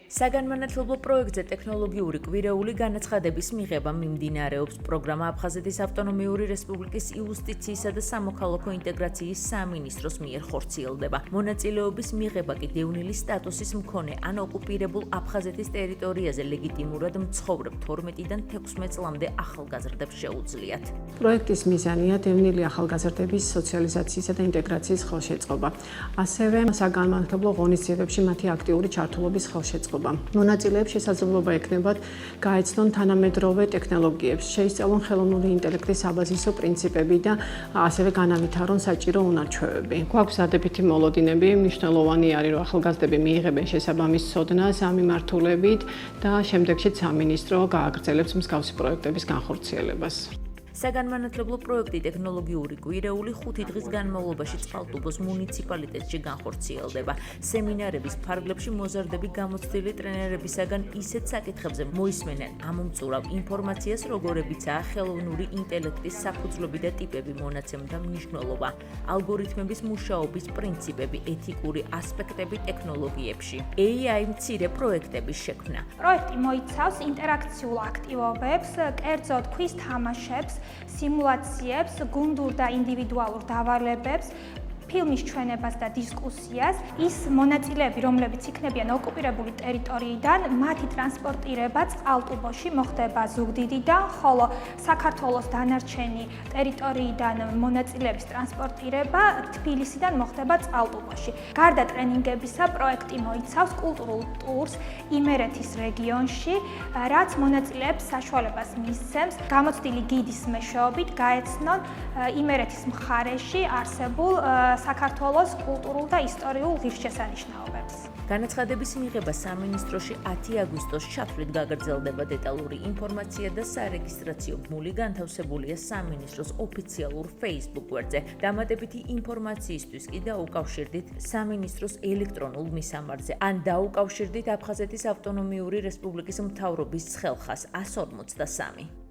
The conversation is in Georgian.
საგანმანათლებლო პროექტზე ტექნოლოგიური კვირეული განაცხადების მიღება მიმდინარეობს. პროგრამა აფხაზეთის ავტონომიური რესპუბლიკის იუსტიციისა და სამოქალაქო ინტეგრაციის სამინისტროს მიერ ხორციელდება. მონაწილეობის მიღება კი დევნილი სტატუსის მქონე ან ოკუპირებულ აფხაზეთის ტერიტორიაზე ლეგიტიმურად მცხოვრებ 12-დან 16 წლამდე ახალგაზრდებს შეუძლიათ. პროექტის მიზანია დევნილი ახალგაზრდების სოციალიზაციისა და ინტეგრაციის ხელშეწყობა. ასევე საგანმანათლებლო ღონისძიებებში მათი აქტიური ჩართულობის ხელშეწყობა. მონაწილეებს შესაძლებლობა ექნებათ გაეცნონ თანამედროვე ტექნოლოგიებს, შეისწავლონ ხელოვნური ინტელექტის საბაზისო პრინციპები და ასევე განავითარონ საჭირო უნარჩვევები. გვაქვს დადებითი მოლოდინები, მნიშვნელოვანი არის, რომ ახალგაზრდები მიიღებენ შესაბამის ცოდნას ამ მიმართულებით და შემდეგში სამინისტრო გააგრძელებს მსგავსი პროექტების განხორციელებას. საგანმანათლებლო პროექტი ტექნოლოგიური კვირეული 5 დღის განმავლობაში წყალტუბოს მუნიციპალიტეტში განხორციელდება. სემინარების ფარგლებში მოზარდები გამოცდილი ტრენერებისაგან ისეთ საკითხებზე მოისმენენ ამომწურავ ინფორმაციას, როგორებიცაა ხელოვნური ინტელექტის საფუძვლები და ტიპები, მონაცემთა მნიშვნელობა, ალგორითმების მუშაობის პრინციპები, ეთიკური ასპექტები ტექნოლოგიებში. AI მცირე პროექტების შექმნა. პროექტი მოიცავს ინტერაქციულ აქტივობებს, კერძო თქვის თამაშებს, სიმულაციებს, გუნდურ და ინდივიდუალურ დავალებებს, ფილმის ჩვენებას და დისკუსიას. ის მონაწილეები, რომლებიც იქნებიან ოკუპირებული ტერიტორიიდან, მათი ტრანსპორტირება წყალტუბოში მოხდება ზუგდიდიდან, ხოლო საქართველოს დანარჩენი ტერიტორიიდან მონაწილეების ტრანსპორტირება თბილისიდან მოხდება წყალტუბოში. გარდა ტრენინგებისა, პროექტი მოიცავს კულტურულ ტურს იმერეთის რეგიონში, რაც მონაწილეებს საშუალებას მისცემს გამოცდილი გიდის მეშვეობით გაეცნონ იმერეთის მხარეში არსებულ საქართველოს კულტურულ და ისტორიულ ღირსშესანიშნაობებს. განაცხადების მიღება სამინისტროში 10 აგვისტოს ჩათვლით გაგრძელდება. დეტალური ინფორმაცია და სარეგისტრაციო ბმული განთავსებულია სამინისტროს ოფიციალურ Facebook გვერდზე. დამატებითი ინფორმაციისთვის კი დაუკავშირდით სამინისტროს ელექტრონულ მისამართზე ან დაუკავშირდით აფხაზეთის ავტონომიური რესპუბლიკის მთავრობის ცხელხას 153.